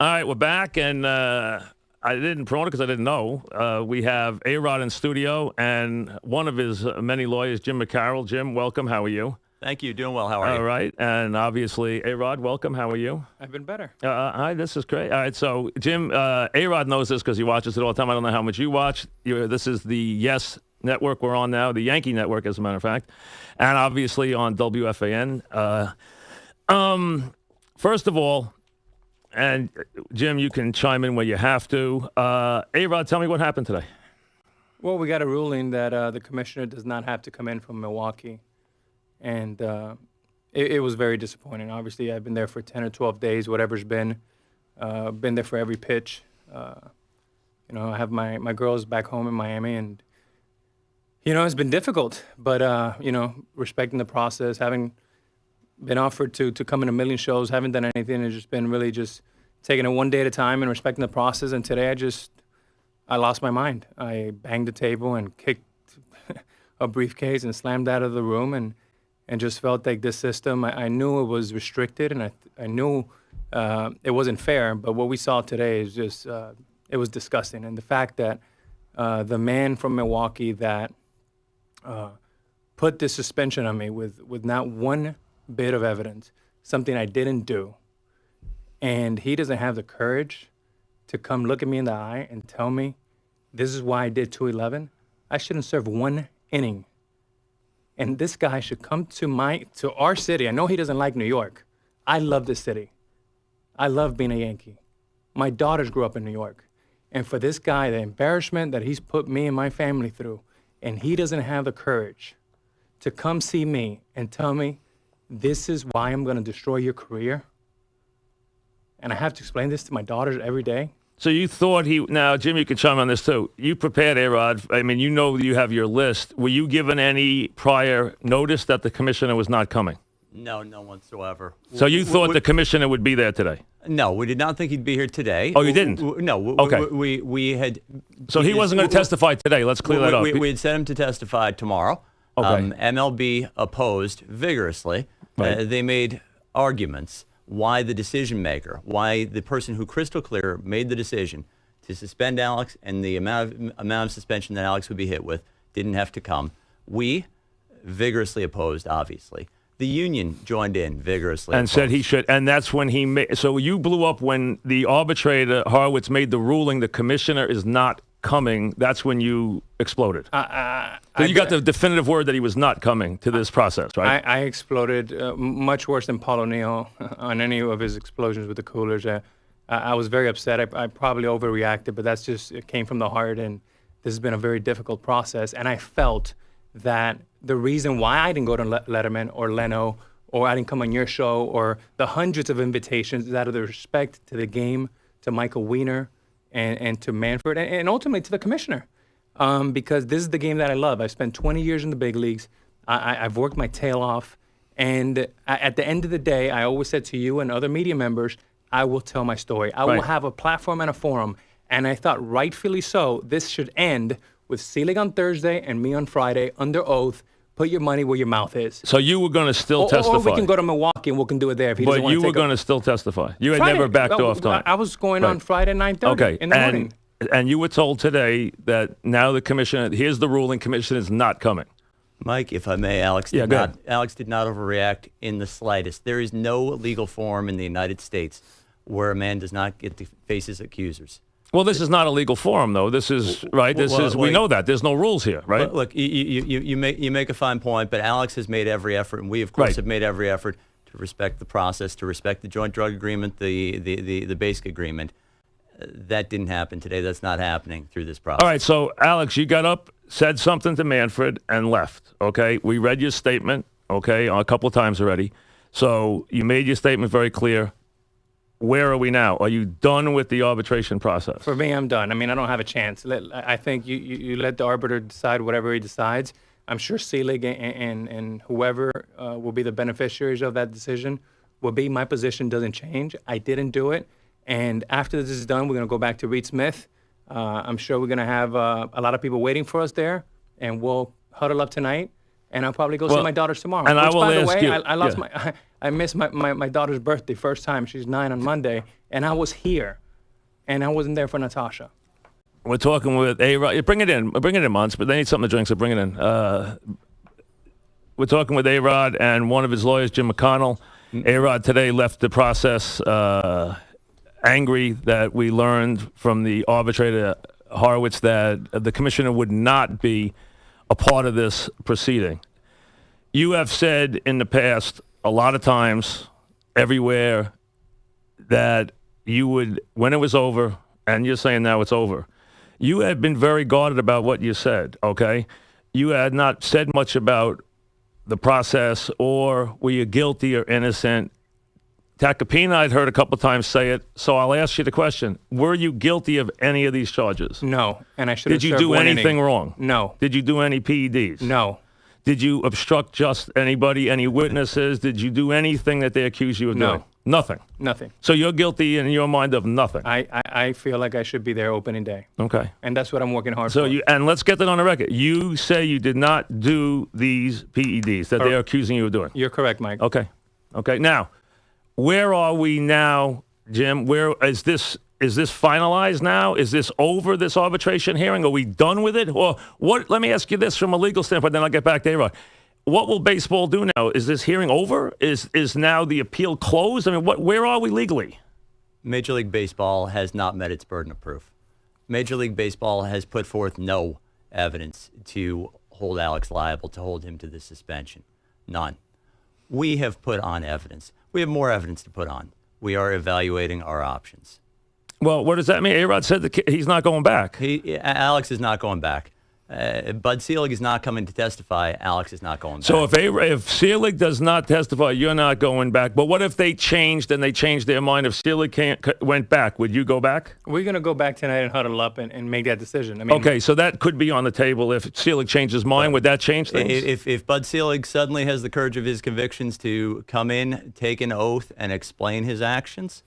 All right, we're back, and I didn't promote it because I didn't know. We have A-Rod in studio, and one of his many lawyers, Jim McCarroll. Jim, welcome. How are you? Thank you. Doing well. How are you? All right, and obviously, A-Rod, welcome. How are you? I've been better. Hi, this is great. All right, so Jim, A-Rod knows this because he watches it all the time. I don't know how much you watch. This is the Yes Network we're on now, the Yankee Network, as a matter of fact, and obviously on WFAN. First of all, and Jim, you can chime in where you have to. A-Rod, tell me what happened today. Well, we got a ruling that the commissioner does not have to come in from Milwaukee. And it was very disappointing. Obviously, I've been there for 10 or 12 days, whatever's been there for every pitch. I have my girls back home in Miami, and, it's been difficult. But, respecting the process, having been offered to come in a million shows, haven't done anything. It's just been really just taking it one day at a time and respecting the process. And today I lost my mind. I banged the table and kicked a briefcase and slammed out of the room and just felt like this system, I knew it was restricted, and I knew it wasn't fair. But what we saw today is just, it was disgusting. And the fact that the man from Milwaukee that put this suspension on me with not one bit of evidence, something I didn't do, and he doesn't have the courage to come look at me in the eye and tell me this is why I did 211. I shouldn't serve one inning. And this guy should come to our city. I know he doesn't like New York. I love this city. I love being a Yankee. My daughters grew up in New York. And for this guy, the embarrassment that he's put me and my family through, and he doesn't have the courage to come see me and tell me, this is why I'm going to destroy your career. And I have to explain this to my daughters every day. So you thought now, Jim, you can chime on this too. You prepared, A-Rod. I mean, you have your list. Were you given any prior notice that the commissioner was not coming? No, none whatsoever. So you thought the commissioner would be there today? No, we did not think he'd be here today. Oh, you didn't? No. Okay. We had... So he wasn't going to testify today. Let's clear that up. We had sent him to testify tomorrow. Okay. MLB opposed vigorously. Right. They made arguments why the decision maker, why the person who crystal clear made the decision to suspend Alex and the amount of suspension that Alex would be hit with didn't have to come. We vigorously opposed, obviously. The union joined in vigorously. And opposed. said he should. And that's when he made. So you blew up when the arbitrator, Horowitz, made the ruling the commissioner is not coming. That's when you exploded. So you got the definitive word that he was not coming to this process, right? I exploded much worse than Paul O'Neill on any of his explosions with the coolers. I was very upset. I probably overreacted, but it came from the heart, and this has been a very difficult process. And I felt that the reason why I didn't go to Letterman or Leno, or I didn't come on your show, or the hundreds of invitations is out of the respect to the game, to Michael Weiner, and to Manfred, and ultimately to the commissioner. Because this is the game that I love. I've spent 20 years in the big leagues. I've worked my tail off. And at the end of the day, I always said to you and other media members, I will tell my story. I will have a platform and a forum. And I thought, rightfully so, this should end with Selig on Thursday and me on Friday under oath. Put your money where your mouth is. So you were going to still testify. Or we can go to Milwaukee and we can do it there if he doesn't want to take But you were going to still testify. You had never backed off time. I was going on Friday 9:30 in the morning. And you were told today that now the commissioner, here's the ruling, commissioner is not coming. Mike, if I may, Alex did not overreact in the slightest. There is no legal forum in the United States where a man does not get to face his accusers. Well, this is not a legal forum, though. This is right. We know that there's no rules here, right? Look, you make a fine point, but Alex has made every effort, and we of course have made every effort to respect the process, to respect the joint drug agreement, the basic agreement. That didn't happen today. That's not happening through this process. All right. So, Alex, you got up, said something to Manfred, and left. Okay. We read your statement. Okay, a couple of times already. So you made your statement very clear. Where are we now? Are you done with the arbitration process? For me, I'm done. I mean, I don't have a chance. I think you let the arbiter decide whatever he decides. I'm sure Selig and whoever will be the beneficiaries of that decision will be. My position doesn't change. I didn't do it. And after this is done, we're going to go back to Reed Smith. I'm sure we're going to have a lot of people waiting for us there. And we'll huddle up tonight and I'll probably go see Well, my daughters tomorrow. and I Which, will by the ask way, you- I lost yeah. I missed my daughter's birthday first time. She's 9 on Monday, and I was here, and I wasn't there for Natasha. We're talking with A-Rod. Bring it in, Mons, but they need something to drink, so bring it in. We're talking with A-Rod and one of his lawyers, Jim McConnell. A-Rod today left the process angry that we learned from the arbitrator, Horowitz, that the commissioner would not be a part of this proceeding. You have said in the past a lot of times, everywhere, that you would, when it was over, and you're saying now it's over, you have been very guarded about what you said, okay? You had not said much about the process, or were you guilty or innocent. Tacopina, I'd heard a couple times say it, so I'll ask you the question. Were you guilty of any of these charges? No, and I should have Did you served do one anything inning. wrong? No. Did you do any PEDs? No. Did you obstruct just anybody, any witnesses? Did you do anything that they accuse you of No. doing? Nothing. Nothing. So you're guilty in your mind of nothing. I feel like I should be there opening day, Okay. and that's what I'm working hard So for. and let's get that on the record. You say you did not do these PEDs that they're accusing you of doing. You're correct, Mike. Okay. Okay. Now, where are we now, Jim? Where is this? Is this finalized now? Is this over, this arbitration hearing? Are we done with it? Or what? Let me ask you this from a legal standpoint, then I'll get back to A-Rod. What will baseball do now? Is this hearing over? Is now the appeal closed? I mean, where are we legally? Major League Baseball has not met its burden of proof. Major League Baseball has put forth no evidence to hold Alex liable, to hold him to the suspension. None. We have put on evidence. We have more evidence to put on. We are evaluating our options. Well, what does that mean? A-Rod said that he's not going back. Alex is not going back. Bud Selig is not coming to testify. Alex is not going back. So if Selig does not testify, you're not going back. But what if they changed and they changed their mind? If Selig went back, would you go back? We're going to go back tonight and huddle up and make that decision. I mean, Okay, so that could be on the table. If Selig changed his mind, would that change things? If Bud Selig suddenly has the courage of his convictions to come in, take an oath, and explain his actions,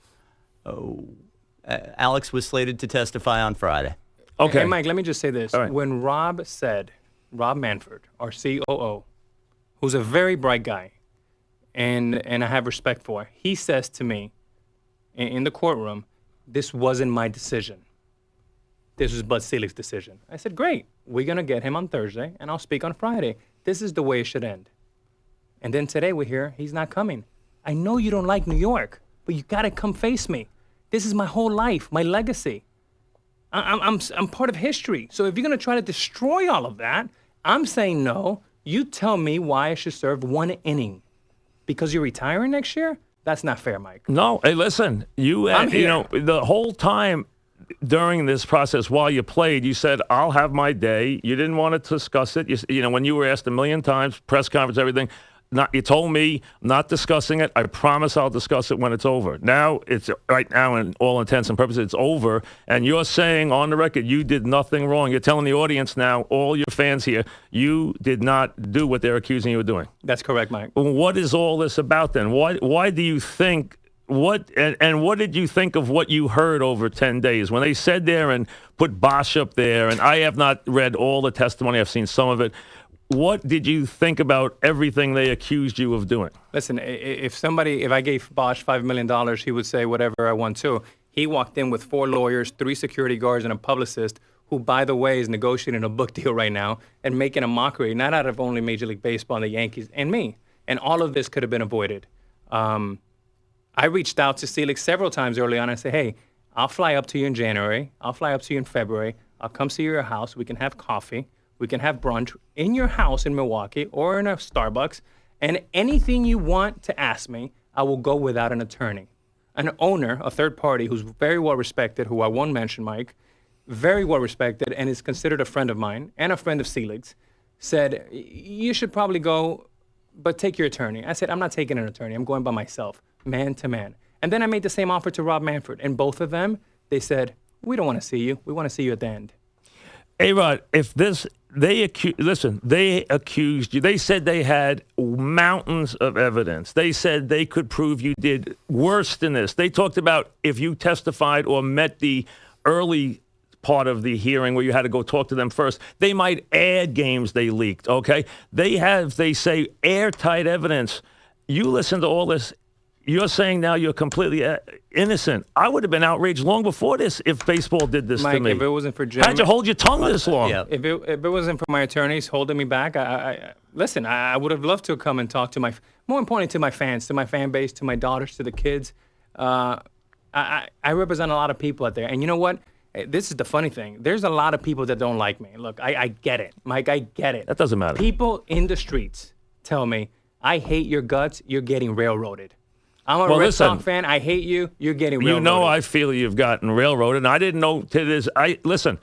Alex was slated to testify on Friday. Okay. Hey, Mike, let me just say this. All right. When Rob Manfred, our COO, who's a very bright guy, and I have respect for, he says to me in the courtroom, this wasn't my decision. This was Bud Selig's decision. I said, great. We're going to get him on Thursday, and I'll speak on Friday. This is the way it should end. And then today we hear he's not coming. I know you don't like New York, but you got to come face me. This is my whole life, my legacy. I'm part of history. So if you're going to try to destroy all of that, I'm saying no. You tell me why I should serve one inning. Because you're retiring next year? That's not fair, Mike. No. Hey, listen, you know, the whole time during this process while you played, you said, I'll have my day. You didn't want to discuss it. You know, when you were asked a million times, press conference, everything, you told me, I'm not discussing it. I promise I'll discuss it when it's over. Now, it's right now, in all intents and purposes, it's over. And you're saying on the record, you did nothing wrong. You're telling the audience now, all your fans here, you did not do what they're accusing you of doing. That's correct, Mike. What is all this about then? Why do you think, what did you think of what you heard over 10 days? When they said there and put Bosch up there, and I have not read all the testimony, I've seen some of it. What did you think about everything they accused you of doing? Listen, if I gave Bosch $5 million, he would say whatever I want to. He walked in with 4 lawyers, 3 security guards, and a publicist who, by the way, is negotiating a book deal right now and making a mockery, not out of only Major League Baseball and the Yankees and me. And all of this could have been avoided. I reached out to Selig several times early on and said, hey, I'll fly up to you in January. I'll fly up to you in February. I'll come see your house. We can have coffee. We can have brunch in your house in Milwaukee or in a Starbucks. And anything you want to ask me, I will go without an attorney. An owner, a third party who's very well respected, who I won't mention, Mike, very well respected and is considered a friend of mine and a friend of Selig's, said, you should probably go, but take your attorney. I said, I'm not taking an attorney. I'm going by myself, man to man. And then I made the same offer to Rob Manfred. And both of them, they said, we don't want to see you. We want to see you at the end. A-Rod, they accused you. They said they had mountains of evidence. They said they could prove you did worse than this. They talked about if you testified or met the early part of the hearing where you had to go talk to them first. They might add games they leaked, okay? They say, airtight evidence. You listen to all this. You're saying now you're completely innocent. I would have been outraged long before this if baseball did this Mike, to me. if it wasn't for Jim, how'd you hold your tongue this long? Yeah. if it wasn't for my attorneys holding me back, listen, I would have loved to come and talk to more importantly, to my fans, to my fan base, to my daughters, to the kids. I represent a lot of people out there. And you know what? This is the funny thing. There's a lot of people that don't like me. Look, I get it. Mike, I get it. That doesn't matter. People in the streets tell me, I hate your guts. You're getting railroaded. I'm a Red Sox fan. I hate you. You're getting railroaded. You know I feel you've gotten railroaded, and I didn't know to this. Listen,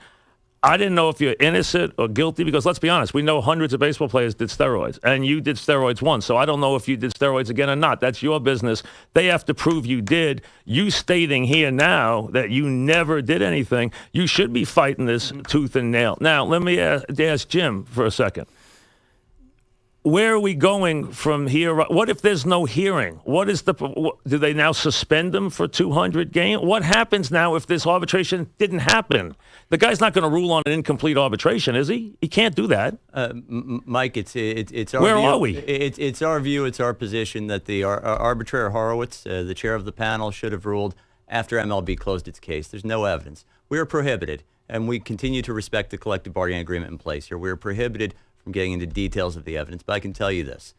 I didn't know if you're innocent or guilty because let's be honest, we know hundreds of baseball players did steroids, and you did steroids once, so I don't know if you did steroids again or not. That's your business. They have to prove you did. You stating here now that you never did anything, you should be fighting this tooth and nail. Now, let me ask Jim for a second. Where are we going from here? What if there's no hearing? Do they now suspend them for 200 games? What happens now if this arbitration didn't happen? The guy's not going to rule on an incomplete arbitration, is he? He can't do that. Mike, it's our Where view. are we? It's our view. It's our position that the arbitrator Horowitz, the chair of the panel, should have ruled after MLB closed its case. There's no evidence. We are prohibited, and we continue to respect the collective bargaining agreement in place here. We are prohibited from getting into details of the evidence, but I can tell you this.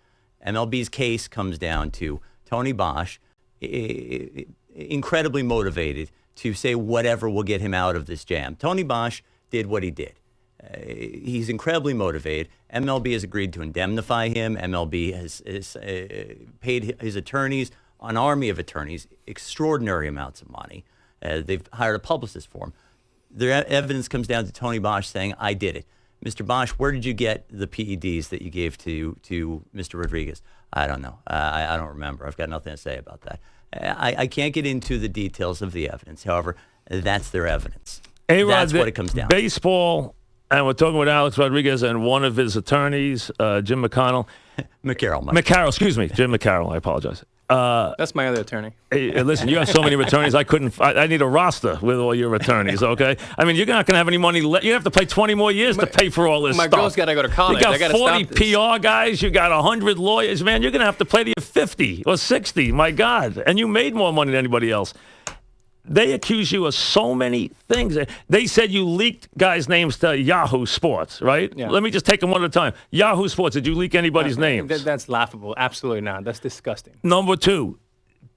MLB's case comes down to Tony Bosch, incredibly motivated to say whatever will get him out of this jam. Tony Bosch did what he did. He's incredibly motivated. MLB has agreed to indemnify him. MLB has paid his attorneys, an army of attorneys, extraordinary amounts of money. They've hired a publicist for him. The evidence comes down to Tony Bosch saying, I did it. Mr. Bosch, where did you get the PEDs that you gave to Mr. Rodriguez? I don't know. I don't remember. I've got nothing to say about that. I can't get into the details of the evidence. However, that's their evidence. That's what it comes down to. Baseball, and we're talking with Alex Rodriguez and one of his attorneys, Jim McConnell. McCarroll, excuse me, Jim McCarroll. I apologize. That's my other attorney. Hey, listen, you have so many attorneys. I need a roster with all your attorneys. Okay, I mean, you're not going to have any money left. You have to play 20 more years to pay for all this my stuff. My girl's got to go to college. You I got gotta 40 stop this. PR guys. You got 100 lawyers. Man, you're going to have to play to your 50 or 60. My God, and you made more money than anybody else. They accuse you of so many things. They said you leaked guys' names to Yahoo Sports, right? Yeah. Let me just take them one at a time. Yahoo Sports, did you leak anybody's names? That's laughable. Absolutely not. That's disgusting. Number two,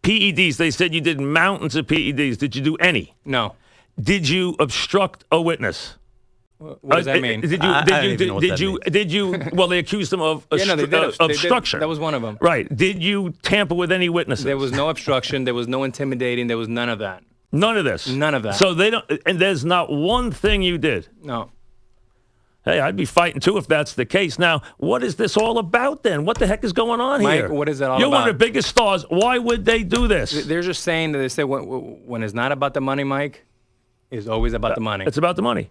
PEDs. They said you did mountains of PEDs. Did you do any? No. Did you obstruct a witness? What does that mean? Did you? Well, they accused them of obstruction. That was one of them. Right. Did you tamper with any witnesses? There was no obstruction. There was no intimidating. There was none of that. None of this. None of that. So they don't. And there's not one thing you did. No. Hey, I'd be fighting too if that's the case. Now, what is this all about then? What the heck is going on Mike, here? what is that all You're about? one of the biggest stars. Why would they do this? They're just saying that they say when it's not about the money, Mike, it's always about the money. It's about the money.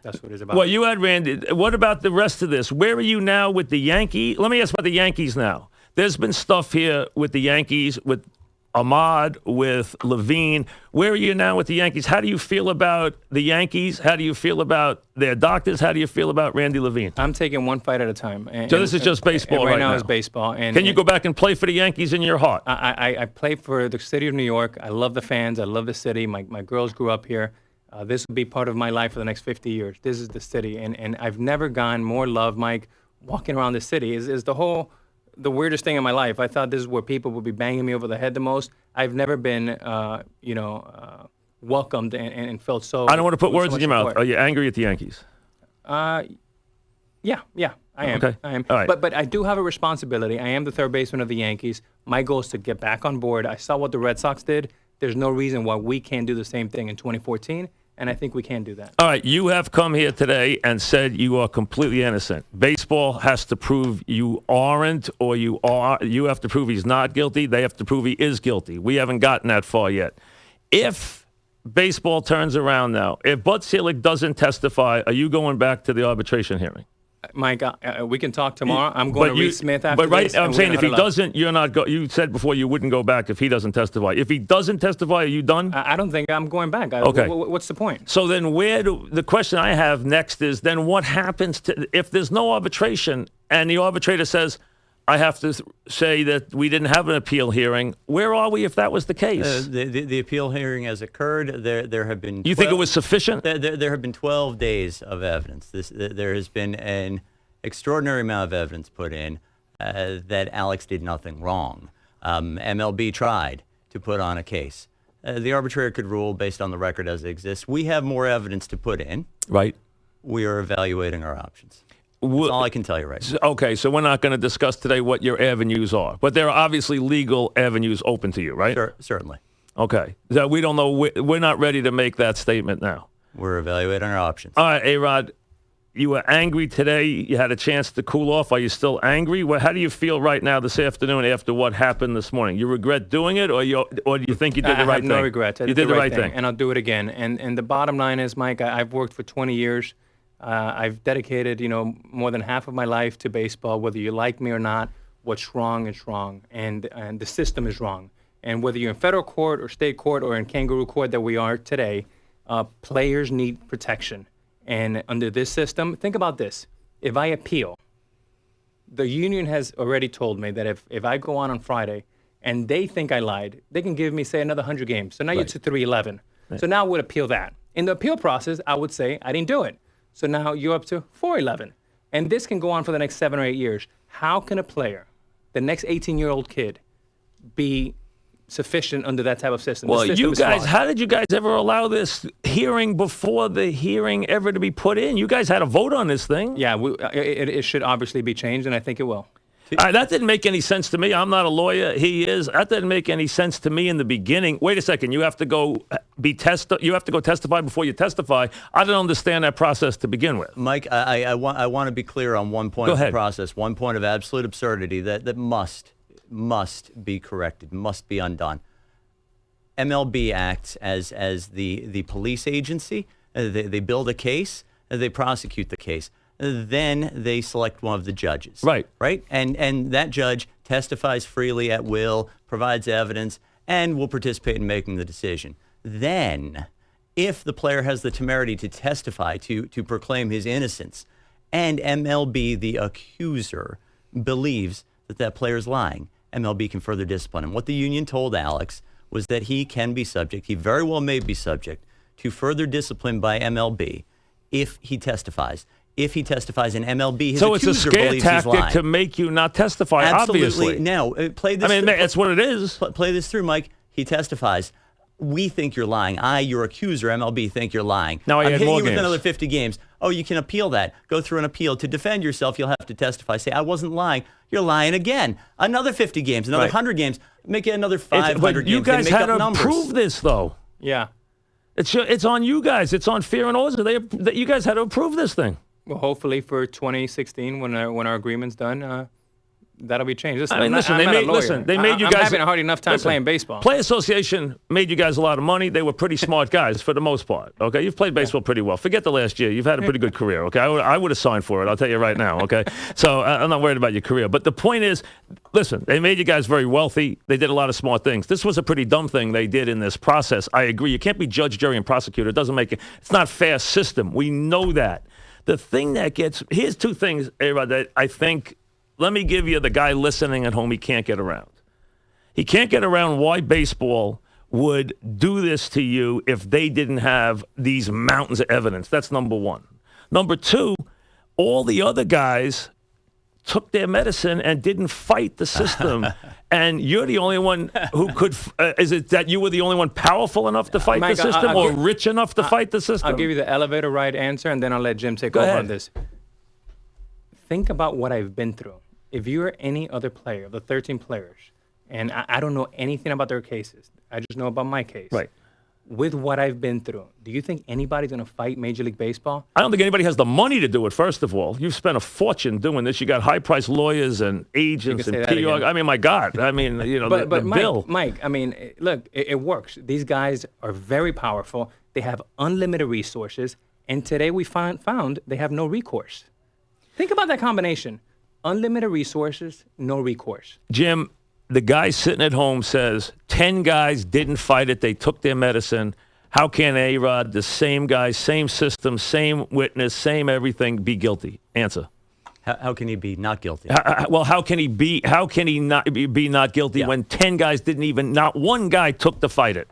That's what it's about. Well, you had Randy. What about the rest of this? Where are you now with the Yankees? Let me ask about the Yankees now. There's been stuff here with the Yankees, with Ahmad, with Levine. Where are you now with the Yankees? How do you feel about the Yankees? How do you feel about their doctors? How do you feel about Randy Levine? I'm taking one fight at a time. So this is just baseball right now. now. It's baseball. Can you go back and play for the Yankees in your heart? I play for the city of New York. I love the fans. I love the city. My girls grew up here. This will be part of my life for the next 50 years. This is the city. And I've never gotten more love, Mike, walking around the city. Is the weirdest thing in my life. I thought this is where people would be banging me over the head the most. I've never been, welcomed and felt so. I don't want to put words so in your much mouth. support. Are you angry at the Yankees? Yeah, I am. Okay. I am. All right. But I do have a responsibility. I am the third baseman of the Yankees. My goal is to get back on board. I saw what the Red Sox did. There's no reason why we can't do the same thing in 2014. And I think we can do that. All right, you have come here today and said you are completely innocent. Baseball has to prove you aren't or you are. You have to prove he's not guilty. They have to prove he is guilty. We haven't gotten that far yet. If baseball turns around now, if Bud Selig doesn't testify, are you going back to the arbitration hearing? Mike, we can talk tomorrow. I'm going to Reed Smith after But right, this, I'm and we're saying gonna if he huddle up. doesn't, you're not. You said before you wouldn't go back if he doesn't testify. If he doesn't testify, are you done? I don't think I'm going back. Okay. What's the point? So then, the question I have next is then what happens if there's no arbitration and the arbitrator says, I have to say that we didn't have an appeal hearing. Where are we if that was the case? The appeal hearing has occurred. There have been. You think it was sufficient? There have been 12 days of evidence. There has been an extraordinary amount of evidence put in that Alex did nothing wrong. MLB tried to put on a case. The arbitrator could rule based on the record as it exists. We have more evidence to put in. Right. We are evaluating our options. That's all I can tell you right now. Okay, so we're not going to discuss today what your avenues are, but there are obviously legal avenues open to you, right? Certainly. Okay. So we don't know. We're not ready to make that statement now. We're evaluating our options. All right, A-Rod, you were angry today. You had a chance to cool off. Are you still angry? How do you feel right now this afternoon after what happened this morning? You regret doing it, or do you think you did the right thing? I have no regrets. You did the right thing. And I'll do it again. And the bottom line is, Mike, I've worked for 20 years. I've dedicated, more than half of my life to baseball. Whether you like me or not, what's wrong is wrong, and the system is wrong. And whether you're in federal court or state court or in kangaroo court that we are today, players need protection. And under this system, think about this. If I appeal, the union has already told me that if I go on Friday and they think I lied, they can give me, say, another 100 games. So now you're to 311. Right. So now I would appeal that. In the appeal process, I would say I didn't do it. So now you're up to 411. And this can go on for the next 7 or 8 years. How can a player, the next 18-year-old kid, be sufficient under that type of system? Well, you guys, how did you guys ever allow this hearing before the hearing ever to be put in? You guys had a vote on this thing. Yeah, it should obviously be changed, and I think it will. That didn't make any sense to me. I'm not a lawyer. He is. That didn't make any sense to me in the beginning. Wait a second. You have to go You have to go testify before you testify. I didn't understand that process to begin with. Mike, I want to be clear on one point of the process, one point of absolute absurdity that must be corrected, must be undone. MLB acts as the police agency. They build a case, they prosecute the case. Then they select one of the judges. Right. And that judge testifies freely at will, provides evidence, and will participate in making the decision. Then, if the player has the temerity to testify, to proclaim his innocence, and MLB, the accuser, believes that player is lying, MLB can further discipline him. What the union told Alex was that he can be subject, he very well may be subject, to further discipline by MLB if he testifies. If he testifies in MLB, his so it's a accuser scare believes he's lying. tactic to make you not testify, Absolutely. obviously. Now, play this. I mean, that's what it is. Play this through, Mike. He testifies. We think you're lying. Your accuser, MLB, think you're lying. Now I'm hitting more you with games. another 50 games. Oh, you can appeal that. Go through an appeal. To defend yourself, you'll have to testify. Say, I wasn't lying. You're lying again. Another 50 games, another 100 games. Make it another 500 but games. you guys make had up to numbers. prove this, though. Yeah. It's on you guys. It's on Fear and Order. You guys had to approve this thing. Well, hopefully for 2016, when our agreement's done, that'll be changed. Listen, They made you guys. I'm having a hard enough time playing baseball. Play Association made you guys a lot of money. They were pretty smart guys for the most part. Okay, you've played baseball pretty well. Forget the last year. You've had a pretty good career. Okay, I would have signed for it. I'll tell you right now. Okay, so I'm not worried about your career. But the point is, listen, they made you guys very wealthy. They did a lot of smart things. This was a pretty dumb thing they did in this process. I agree. You can't be judge, jury, and prosecutor. It doesn't make it. It's not a fair system. We know that. The thing that here's two things, A-Rod, that I think. Let me give you the guy listening at home he can't get around. He can't get around why baseball would do this to you if they didn't have these mountains of evidence. That's number one. Number two, all the other guys took their medicine and didn't fight the system. And you're the only one who could. Is it that you were the only one powerful enough to fight Mike, the system or rich enough to fight the system? I'll give you the elevator ride answer, and then I'll let Jim take over on this. Think about what I've been through. If you're any other player, of the 13 players, and I don't know anything about their cases, I just know about my case. Right. With what I've been through, do you think anybody's going to fight Major League Baseball? I don't think anybody has the money to do it, first of all. You've spent a fortune doing this. You got high-priced lawyers and agents and PR. I mean, my God. I mean, but the bill. Mike, I mean, look, it works. These guys are very powerful. They have unlimited resources. And today we found they have no recourse. Think about that combination. Unlimited resources, no recourse. Jim, the guy sitting at home says 10 guys didn't fight it. They took their medicine. How can A-Rod, the same guy, same system, same witness, same everything, be guilty? Answer. How can he be not guilty? Well, how can he not be not guilty when 10 guys not one guy took to fight it?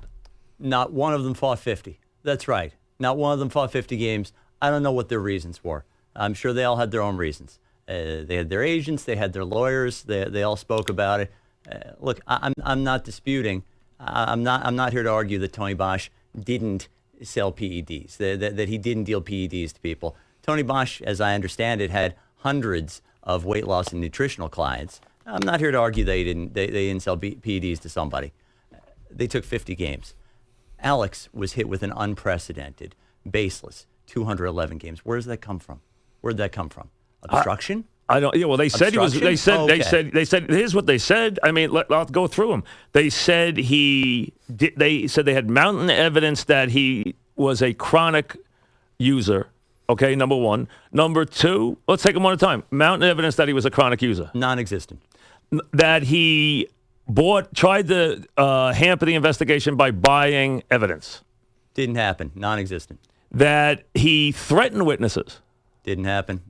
Not one of them fought 50. That's right. Not one of them fought 50 games. I don't know what their reasons were. I'm sure they all had their own reasons. They had their agents. They had their lawyers. They all spoke about it. Look, I'm not disputing. I'm not here to argue that Tony Bosch didn't sell PEDs, that he didn't deal PEDs to people. Tony Bosch, as I understand it, had hundreds of weight loss and nutritional clients. I'm not here to argue they didn't sell PEDs to somebody. They took 50 games. Alex was hit with an unprecedented, baseless 211 games. Where does that come from? Where'd that come from? Obstruction? I don't. Yeah, well, they said he was. They said. Oh, They okay. said. Here's what they said. I mean, I'll go through them. They said he did. They said they had mountain evidence that he was a chronic user. Okay, number one. Number two. Let's take them one at a time. Mountain evidence that he was a chronic user. Non-existent. That he tried to hamper the investigation by buying evidence. Didn't happen. Non-existent. That he threatened witnesses. Didn't happen.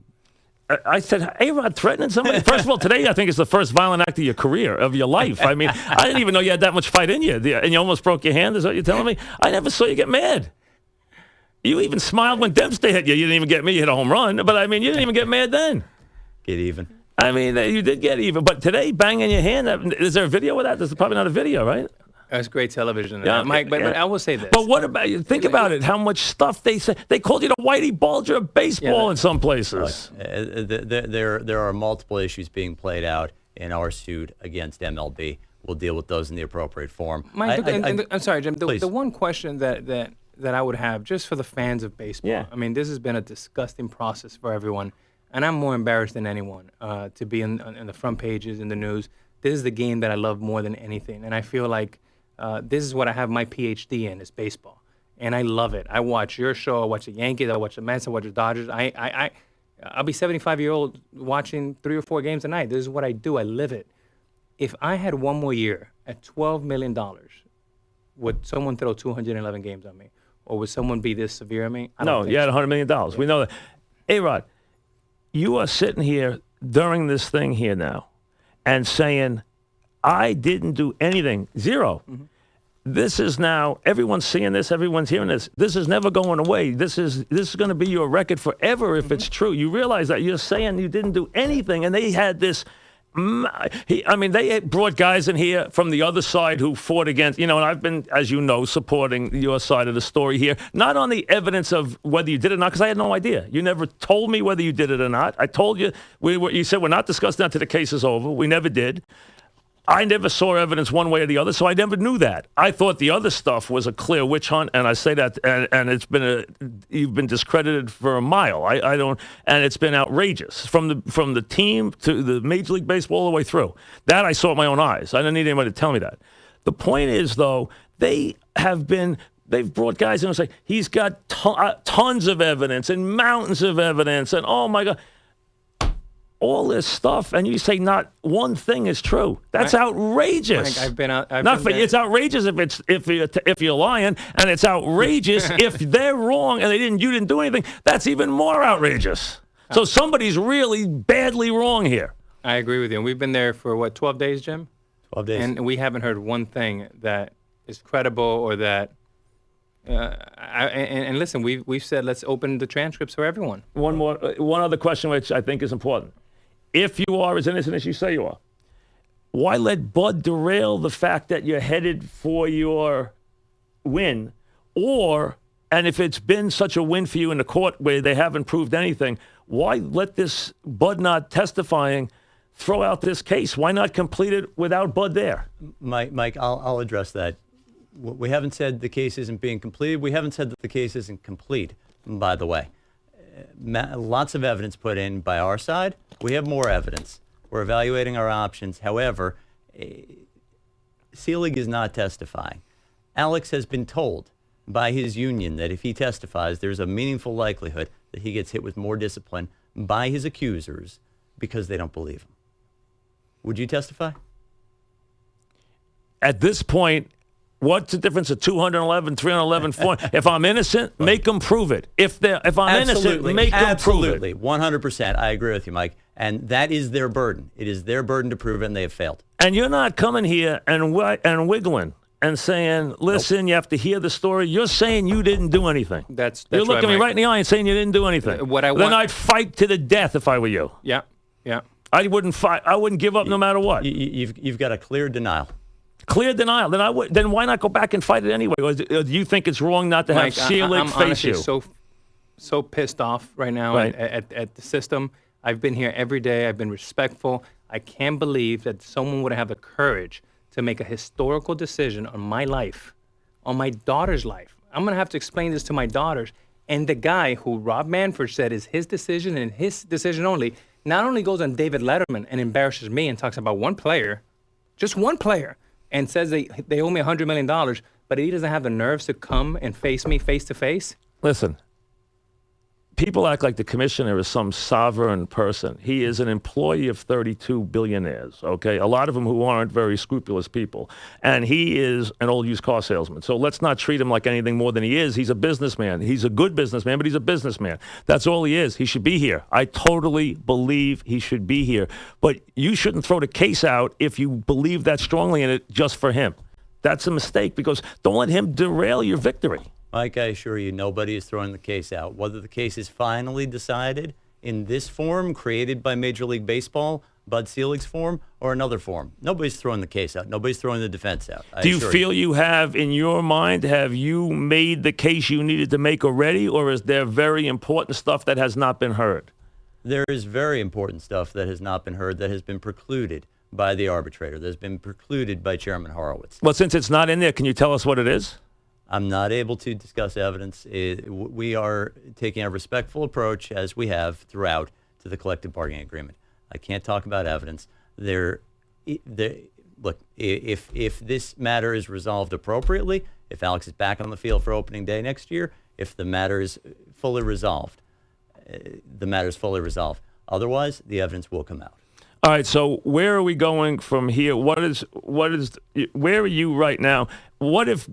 I said, A-Rod threatening somebody? First of all, today I think is the first violent act of your career, of your life. I mean, I didn't even know you had that much fight in you. And you almost broke your hand, is what you're telling me? I never saw you get mad. You even smiled when Dempster hit you. You didn't even get me. You hit a home run. But, I mean, you didn't even get mad then. Get even. I mean, you did get even. But today, banging your hand, is there a video of that? There's probably not a video, right? That's great television, Yeah, Mike. But yeah. I will say this. But what about you? Think about it. How much stuff they said. They called you the Whitey Bulger of baseball in some places. There are multiple issues being played out in our suit against MLB. We'll deal with those in the appropriate form. Mike, I'm sorry, Jim. Please. The one question that I would have, just for the fans of baseball, Yeah. I mean, this has been a disgusting process for everyone, and I'm more embarrassed than anyone to be in the front pages in the news. This is the game that I love more than anything, and I feel like this is what I have my PhD in, is baseball, and I love it. I watch your show, I watch the Yankees, I watch the Mets, I watch the Dodgers. I'll be 75-year-old watching 3 or 4 games a night. This is what I do. I live it. If I had one more year at $12 million, would someone throw 211 games on me? Or would someone be this severe on me? I don't No, think you had so. $100 million. We know that. A-Rod, you are sitting here during this thing here now and saying, I didn't do anything. Zero. Mm-hmm. This is now, everyone's seeing this, everyone's hearing this. This is never going away. This is going to be your record forever if it's true. You realize that you're saying you didn't do anything, and they had this. They had brought guys in here from the other side who fought against, and I've been, as you know, supporting your side of the story here, not on the evidence of whether you did it or not, because I had no idea. You never told me whether you did it or not. I told you, you said we're not discussing that till the case is over. We never did. I never saw evidence one way or the other, so I never knew that. I thought the other stuff was a clear witch hunt, and I say that, and it's been you've been discredited for a mile. I don't, and it's been outrageous from the team to the Major League Baseball all the way through. That I saw with my own eyes. I didn't need anybody to tell me that. The point is, though, they've brought guys in and say he's got tons of evidence and mountains of evidence, and oh my God. All this stuff, and you say not one thing is true. That's outrageous. Mike, I've been out. It's outrageous if you're lying, and it's outrageous if they're wrong and you didn't do anything. That's even more outrageous. So somebody's really badly wrong here. I agree with you. And we've been there for 12 days, Jim? 12 days. And we haven't heard one thing that is credible or that. And listen, we've said let's open the transcripts for everyone. One other question, which I think is important. If you are as innocent as you say you are, why let Bud derail the fact that you're headed for your win? And if it's been such a win for you in the court where they haven't proved anything, why let this Bud not testifying throw out this case? Why not complete it without Bud there? Mike, I'll address that. We haven't said the case isn't being completed. We haven't said that the case isn't complete, by the way. Lots of evidence put in by our side. We have more evidence. We're evaluating our options. However, Seelig is not testifying. Alex has been told by his union that if he testifies, there's a meaningful likelihood that he gets hit with more discipline by his accusers because they don't believe him. Would you testify? At this point, what's the difference of 211, 311, 400? If I'm innocent, make them prove it. If I'm innocent, make them prove it. Absolutely, 100%. I agree with you, Mike. And that is their burden. It is their burden to prove it, and they have failed. And you're not coming here and wiggling and saying, listen, you have to hear the story. You're saying you didn't do anything. That's You're looking right, me right in the eye and saying you didn't do anything. Then I'd fight to the death if I were you. Yeah. I wouldn't fight. I wouldn't give up no matter what. You've got a clear denial. Clear denial. Then why not go back and fight it anyway? Or do you think it's wrong not to have Seelig I'm face honestly you? so pissed off right now at the system. I've been here every day. I've been respectful. I can't believe that someone would have the courage to make a historical decision on my life, on my daughter's life. I'm going to have to explain this to my daughters. And the guy who Rob Manfred said is his decision and his decision only, not only goes on David Letterman and embarrasses me and talks about one player, just one player, and says they owe me $100 million, but he doesn't have the nerves to come and face me face to face. Listen, people act like the commissioner is some sovereign person. He is an employee of 32 billionaires, okay? A lot of them who aren't very scrupulous people. And he is an old used car salesman. So let's not treat him like anything more than he is. He's a businessman. He's a good businessman, but he's a businessman. That's all he is. He should be here. I totally believe he should be here. But you shouldn't throw the case out if you believe that strongly in it just for him. That's a mistake because don't let him derail your victory. Mike, I assure you, nobody is throwing the case out. Whether the case is finally decided in this form created by Major League Baseball, Bud Selig's form, or another form, nobody's throwing the case out. Nobody's throwing the defense out. Do you feel you have, in your mind, have you made the case you needed to make already, or is there very important stuff that has not been heard? There is very important stuff that has not been heard, that has been precluded by the arbitrator, that has been precluded by Chairman Horowitz. Well, since it's not in there, can you tell us what it is? I'm not able to discuss evidence. We are taking a respectful approach, as we have throughout, to the collective bargaining agreement. I can't talk about evidence. Look, if this matter is resolved appropriately, if Alex is back on the field for opening day next year, if the matter is fully resolved, the matter is fully resolved. Otherwise, the evidence will come out. All right, so where are we going from here? Where are you right now? What if,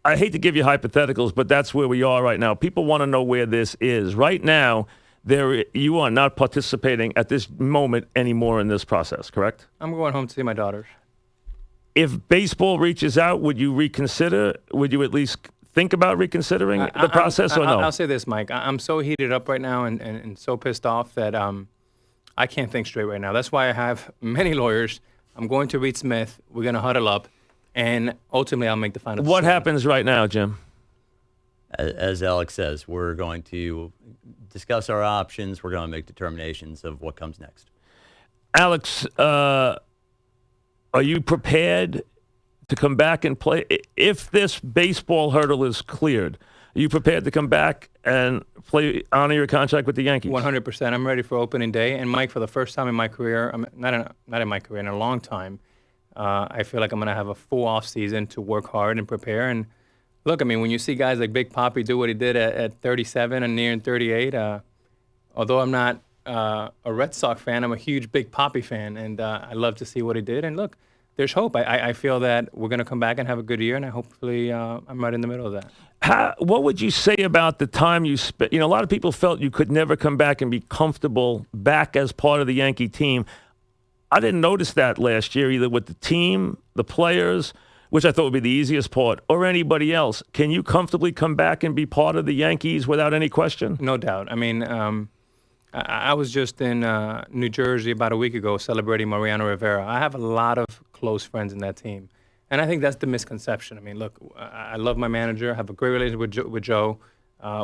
I hate to give you hypotheticals, but that's where we are right now. People want to know where this is. Right now, you are not participating at this moment anymore in this process, correct? I'm going home to see my daughters. If baseball reaches out, would you reconsider? Would you at least think about reconsidering the process or no? I'll say this, Mike. I'm so heated up right now and so pissed off that I can't think straight right now. That's why I have many lawyers. I'm going to Reed Smith. We're going to huddle up. And ultimately, I'll make the final decision. What happens right now, Jim? As Alex says, we're going to discuss our options. We're going to make determinations of what comes next. Alex, are you prepared to come back and play? If this baseball hurdle is cleared, are you prepared to come back and honor your contract with the Yankees? 100%. I'm ready for opening day. And, Mike, for the first time in my career, not in my career, in a long time, I feel like I'm going to have a full off season to work hard and prepare. And look, I mean, when you see guys like Big Papi do what he did at 37 and nearing 38, although I'm not a Red Sox fan, I'm a huge Big Papi fan, and I love to see what he did. And look, there's hope. I feel that we're going to come back and have a good year, and hopefully I'm right in the middle of that. What would you say about the time you spent? You know, a lot of people felt you could never come back and be comfortable back as part of the Yankee team. I didn't notice that last year, either with the team, the players, which I thought would be the easiest part, or anybody else. Can you comfortably come back and be part of the Yankees without any question? No doubt. I mean, I was just in New Jersey about a week ago celebrating Mariano Rivera. I have a lot of close friends in that team. And I think that's the misconception. I mean, look, I love my manager. I have a great relationship with Joe.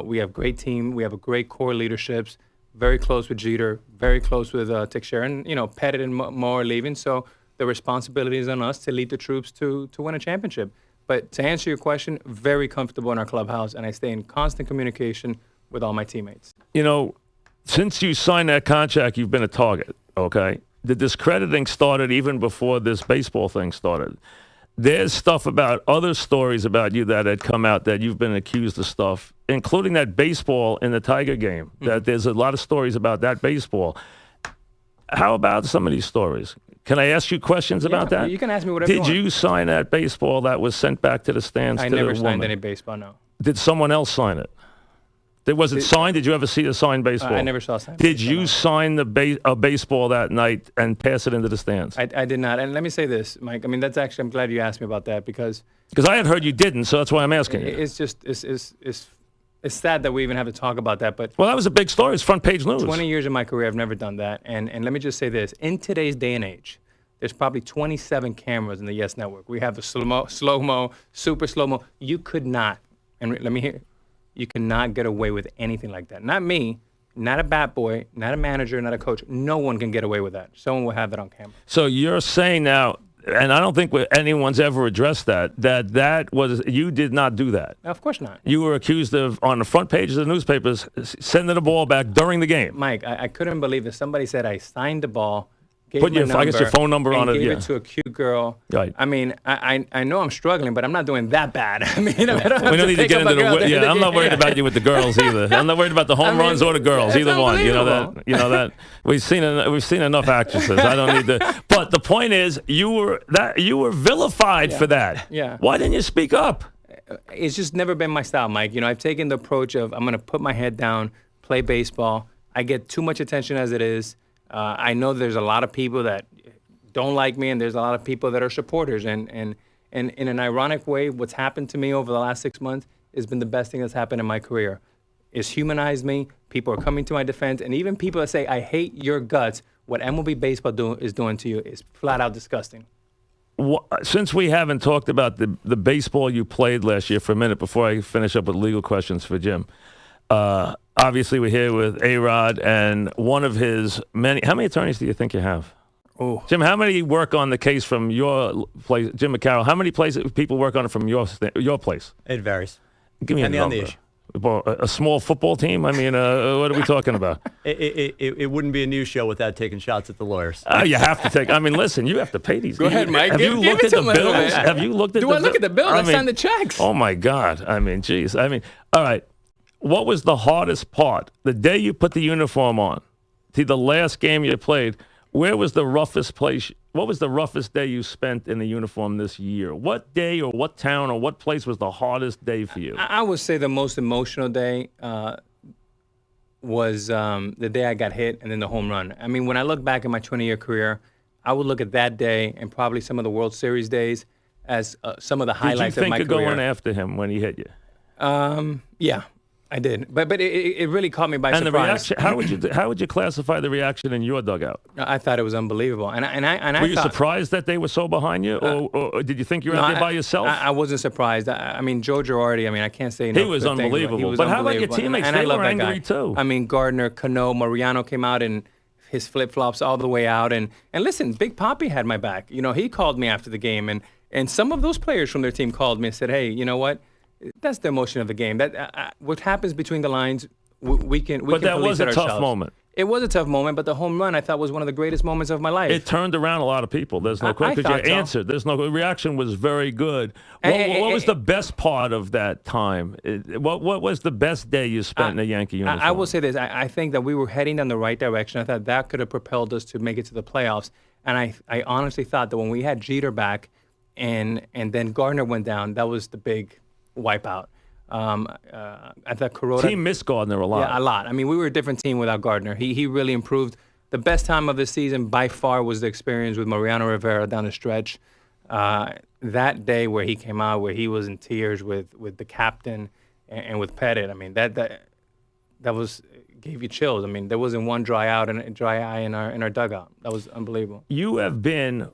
We have a great team. We have a great core leaderships. Very close with Jeter, very close with Teixeira, and Pettit and Mo are leaving, so the responsibility is on us to lead the troops to win a championship. But to answer your question, very comfortable in our clubhouse, and I stay in constant communication with all my teammates. You know, since you signed that contract, you've been a target, okay? The discrediting started even before this baseball thing started. there's stuff about other stories about you that had come out that you've been accused of stuff, including that baseball in the Tiger game. That there's a lot of stories about that baseball. How about some of these stories? Can I ask you questions about that? You can ask me whatever you Did want. you sign that baseball that was sent back to the stands? I to never the signed woman? any baseball, no. Did someone else sign it? Was it signed? Did you ever see a signed baseball? I never saw a signed Did baseball, you no. sign a baseball that night and pass it into the stands? I did not. And let me say this, Mike. I mean, that's actually, I'm glad you asked me about that because Because I had heard you didn't, so that's why I'm asking you. it's just, it's sad that we even have to talk about that. But Well, that was a big story. It's front page news. 20 years in my career, I've never done that. And let me just say this. In today's day and age, there's probably 27 cameras in the Yes Network. We have the slow-mo, super slow-mo. You could not, and let me hear, you cannot get away with anything like that. Not me, not a bat boy, not a manager, not a coach. No one can get away with that. Someone will have that on camera. So you're saying now, and I don't think anyone's ever addressed that was, you did not do that. Of course not. You were accused of, on the front pages of the newspapers, sending the ball back during the game. Mike, I couldn't believe that somebody said I signed the ball, gave Put my your- number, I guess your phone number and on it, gave yeah. it to a cute girl. Right. I mean, I know I'm struggling, but I'm not doing that bad. I mean, I don't have We don't need to pick get up into a girl the. during Yeah, I'm not game. worried about you with the girls either. I'm not worried about the home I mean, runs or the girls, it's either one. You know that. unbelievable. You know that. We've seen enough actresses. I don't need to. But the point is, you were vilified for that. Yeah. Why didn't you speak up? It's just never been my style, Mike. You know, I've taken the approach of I'm going to put my head down, play baseball. I get too much attention as it is. I know there's a lot of people that don't like me, and there's a lot of people that are supporters. And in an ironic way, what's happened to me over the last 6 months has been the best thing that's happened in my career. It's humanized me. People are coming to my defense, and even people that say I hate your guts. What MLB baseball is doing to you is flat out disgusting. Since we haven't talked about the baseball you played last year for a minute before I finish up with legal questions for Jim, obviously we're here with A-Rod and one of his many. How many attorneys do you think you have? Oh, Jim, how many work on the case from your place? Jim McCarroll, how many people work on it from your place? It varies. Give me a Depending on the number. issue. Well, a small football team? I mean, what are we talking about? It wouldn't be a news show without taking shots at the lawyers. You have to take. I mean, listen, you have to pay these. Go ahead, Mike. Have Give you it looked at to the him a little bills? bit. Have you looked at do the I look at the bill? I sign the checks. Oh my God! I mean, geez. I mean, all right. What was the hardest part? The day you put the uniform on, to the last game you played. Where was the roughest place? What was the roughest day you spent in the uniform this year? What day or what town or what place was the hardest day for you? I would say the most emotional day was the day I got hit and then the home run. I mean, when I look back at my 20-year career, I would look at that day and probably some of the World Series days as some of the highlights Did you of my think of career. going after him when he hit you? Yeah, I did. But it really caught me by And the surprise. reaction, how would you classify the reaction in your dugout? I thought it was unbelievable. And I Were you thought, surprised that they were so behind you, or did you think you were out there by yourself? I wasn't surprised. I mean, Joe Girardi, I mean, I can't say enough. He was good things about- unbelievable. He was But how about your unbelievable. teammates? And I They love were that guy. angry too. I mean, Gardner, Cano, Mariano came out in his flip-flops all the way out. And listen, Big Papi had my back. You know, he called me after the game. And some of those players from their team called me and said, hey, you know what? That's the emotion of the game. That what happens between the lines, we can But that police was it a tough ourselves. moment. It was a tough moment, but the home run I thought was one of the greatest moments of my life. It turned around a lot of people. There's no I question. Because thought you so. answered. There's no. The reaction was very good. What was the best part of that time? What was the best day you spent in a Yankee uniform? I will say this. I think that we were heading down the right direction. I thought that could have propelled us to make it to the playoffs. And I honestly thought that when we had Jeter back and then Gardner went down, that was the big wipeout. I thought Kuroda... Team missed Gardner a lot. Yeah, a lot. I mean, we were a different team without Gardner. He really improved. The best time of the season by far was the experience with Mariano Rivera down the stretch. That day where he came out, where he was in tears with the captain and with Pettit. I mean, that was gave you chills. I mean, there wasn't one dry eye in our dugout. That was unbelievable. You have been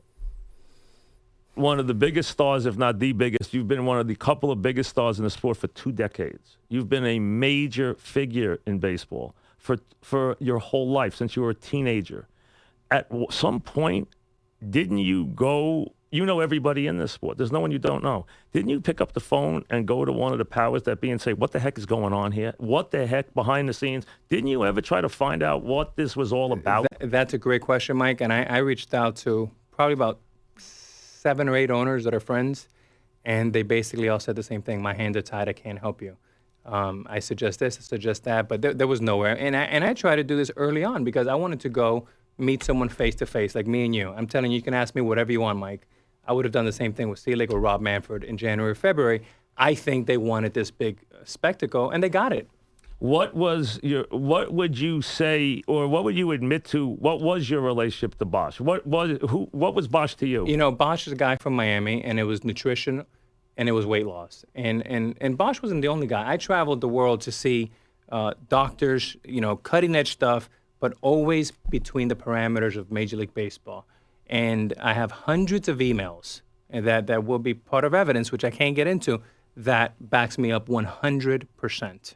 one of the biggest stars, if not the biggest. You've been one of the couple of biggest stars in the sport for 2 decades. You've been a major figure in baseball for your whole life, since you were a teenager. At some point, didn't you go, you know everybody in this sport. There's no one you don't know. Didn't you pick up the phone and go to one of the powers that be and say, what the heck is going on here? What the heck behind the scenes? Didn't you ever try to find out what this was all about? That's a great question, Mike. And I reached out to probably about 7 or 8 owners that are friends, and they basically all said the same thing. My hands are tied. I can't help you. I suggest this, I suggest that, but there was nowhere. And I tried to do this early on because I wanted to go meet someone face to face, like me and you. I'm telling you, you can ask me whatever you want, Mike. I would have done the same thing with Selig or Rob Manfred in January or February. I think they wanted this big spectacle, and they got it. What would you say, or what would you admit to? What was your relationship to Bosch? What was Bosch to you? You know, Bosch is a guy from Miami, and it was nutrition, and it was weight loss. And Bosch wasn't the only guy. I traveled the world to see doctors, you know, cutting edge stuff, but always between the parameters of Major League Baseball. And I have hundreds of emails that will be part of evidence, which I can't get into, that backs me up 100%.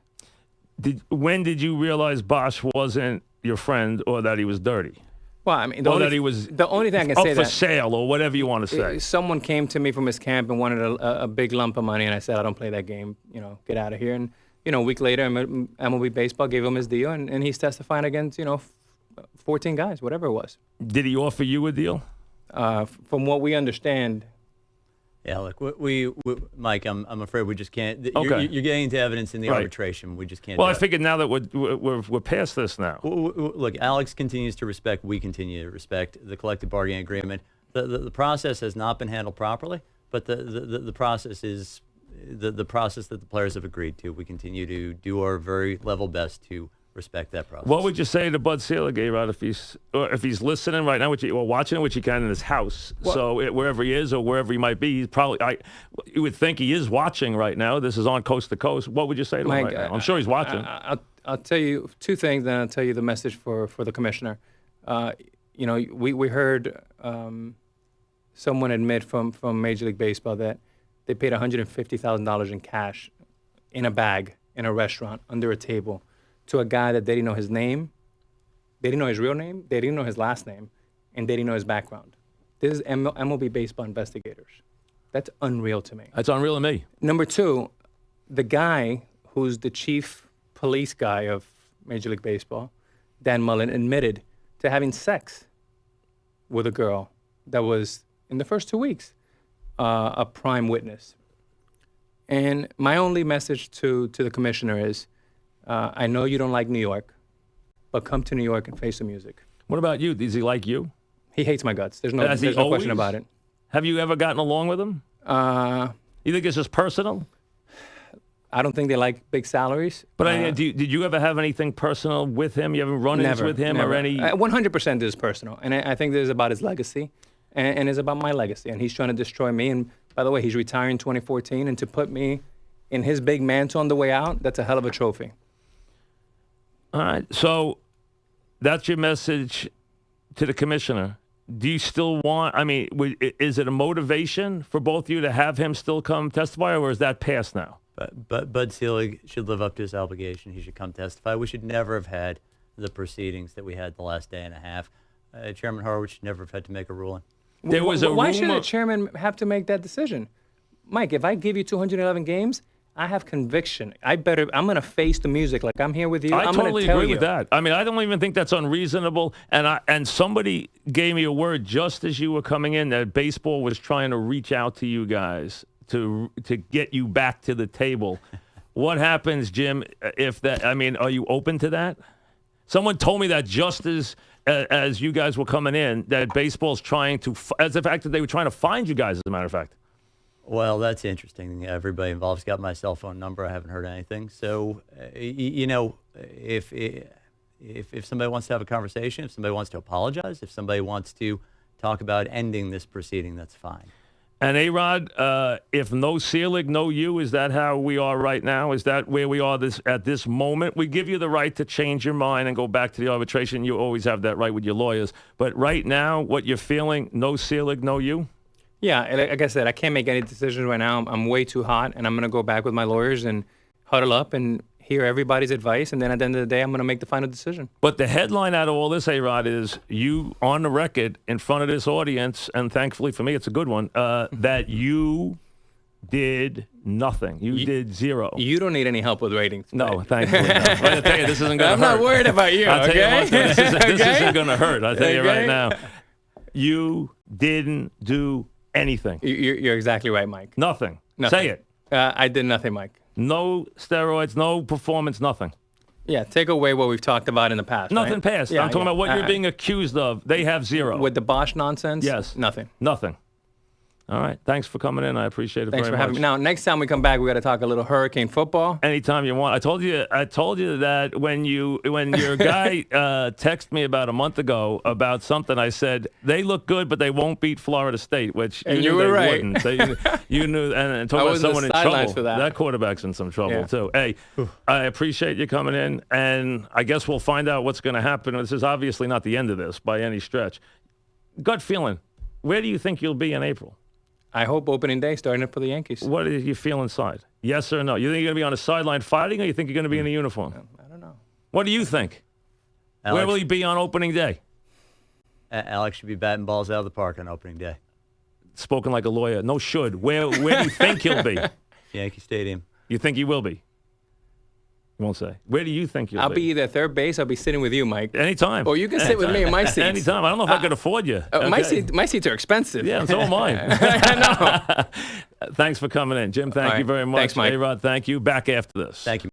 When did you realize Bosch wasn't your friend, or that he was dirty? Well, I mean, Or that he was the only thing I can up say for that sale, or whatever you want to say. someone came to me from his camp and wanted a big lump of money, and I said, I don't play that game. You know, get out of here. And a week later, MLB Baseball gave him his deal, and he's testifying against 14 guys, whatever it was. Did he offer you a deal? From what we understand. Yeah, look, we Mike, I'm afraid we just can't. Okay. You're getting into evidence in the Right. arbitration. We just can't. Well, do I figured now that we're past this now. Look, Alex continues to respect. We continue to respect the collective bargaining agreement. The process has not been handled properly, but the process is the process that the players have agreed to. We continue to do our very level best to respect that process. What would you say to Bud Selig, A-Rod, if he's listening right now, or watching it, which he can in his house? Wherever he is or wherever he might be, he's probably. You would think he is watching right now. This is on Coast to Coast. What would you say to him right now? I'm sure he's watching. I'll tell you 2 things, then I'll tell you the message for the commissioner. We heard someone admit from Major League Baseball that they paid $150,000 in cash in a bag in a restaurant under a table to a guy that they didn't know his name, they didn't know his real name, they didn't know his last name, and they didn't know his background. This is MLB Baseball investigators. That's unreal to me. That's unreal to me. Number 2, the guy who's the chief police guy of Major League Baseball, Dan Mullen, admitted to having sex with a girl that was, in the first 2 weeks, a prime witness. And my only message to the commissioner is, I know you don't like New York, but come to New York and face the music. What about you? Does he like you? He hates my guts. There's no question always? about it. Have you ever gotten along with him? You think it's just personal? I don't think they like big salaries. But did you ever have anything personal with him? You ever run-ins with him never. or any? 100% is personal, and I think this is about his legacy, and it's about my legacy. And he's trying to destroy me. And by the way, he's retiring in 2014, and to put me in his big mantle on the way out, that's a hell of a trophy. All right, so that's your message to the commissioner. Do you still want, is it a motivation for both of you to have him still come testify, or is that past now? But Bud Selig should live up to his obligation. He should come testify. We should never have had the proceedings that we had the last day and a half. Chairman Horowitz should never have had to make a ruling. There was Why should the chairman have to make that decision? Mike, if I give you 211 games, I have conviction. I'm going to face the music like I'm here with you. I totally agree with that. I don't even think that's unreasonable. And somebody gave me a word just as you were coming in that baseball was trying to reach out to you guys to get you back to the table. What happens, Jim, if that, are you open to that? Someone told me that just as you guys were coming in, that baseball's trying to, as the fact that they were trying to find you guys, as a matter of fact. Well, that's interesting. Everybody involved's got my cell phone number. I haven't heard anything. So, if somebody wants to have a conversation, if somebody wants to apologize, if somebody wants to talk about ending this proceeding, that's fine. And A-Rod, if no Selig, no you, is that how we are right now? Is that where we are at this moment? We give you the right to change your mind and go back to the arbitration. You always have that right with your lawyers. But right now, what you're feeling, no Selig, no you? Yeah, like I said, I can't make any decisions right now. I'm way too hot, and I'm going to go back with my lawyers and huddle up and hear everybody's advice, and then at the end of the day, I'm going to make the final decision. But the headline out of all this, A-Rod, is you on the record in front of this audience, and thankfully for me, it's a good one, that you did nothing. You did zero. You don't need any help with ratings. No, thankfully not. I'm going to tell you, this isn't going to hurt. I'm not worried about you, I'll okay? tell you this isn't going to hurt. I'll tell you right Okay? now. You didn't do anything. You're exactly right, Mike. Nothing. Nothing. Say it. I did nothing, Mike. No steroids, no performance, nothing. Yeah, take away what we've talked about in the past. Nothing right? passed. Yeah, I'm talking yeah. about what you're being accused of. They have zero. With the Bosch nonsense? Yes. Nothing. Nothing. All right. Thanks for coming in. I appreciate it Thanks very for having much. me. Now, next time we come back, we got to talk a little hurricane football. Anytime you want. I told you that when your guy texted me about a month ago about something, I said they look good, but they won't beat Florida State, which And you you knew were they right. wouldn't. You knew, and talk I about was on the someone in sidelines trouble. for that. Quarterback's in some trouble Yeah. too. Hey, I appreciate you coming in, and I guess we'll find out what's going to happen. This is obviously not the end of this by any stretch. Gut feeling, where do you think you'll be in April? I hope opening day starting up for the Yankees. What do you feel inside? Yes or no? You think you're going to be on a sideline fighting, or you think you're going to be in a uniform? I don't know. What do you think? Alex, Where will he be on opening day? Alex should be batting balls out of the park on opening day. Spoken like a lawyer. No should. Where do you think he'll be? Yankee Stadium. You think he will be? You won't say. Where do you think he'll I'll be either third base. I'll be sitting with you, Mike. Anytime. Or you can sit with me in my seats. Anytime. I don't know if I could afford you. My Okay. seats are expensive. Yeah, and so am I. I know. Thanks for coming in. Jim, thank All you right. very much. Thanks, Mike. A-Rod, thank you. Back after this. Thank you.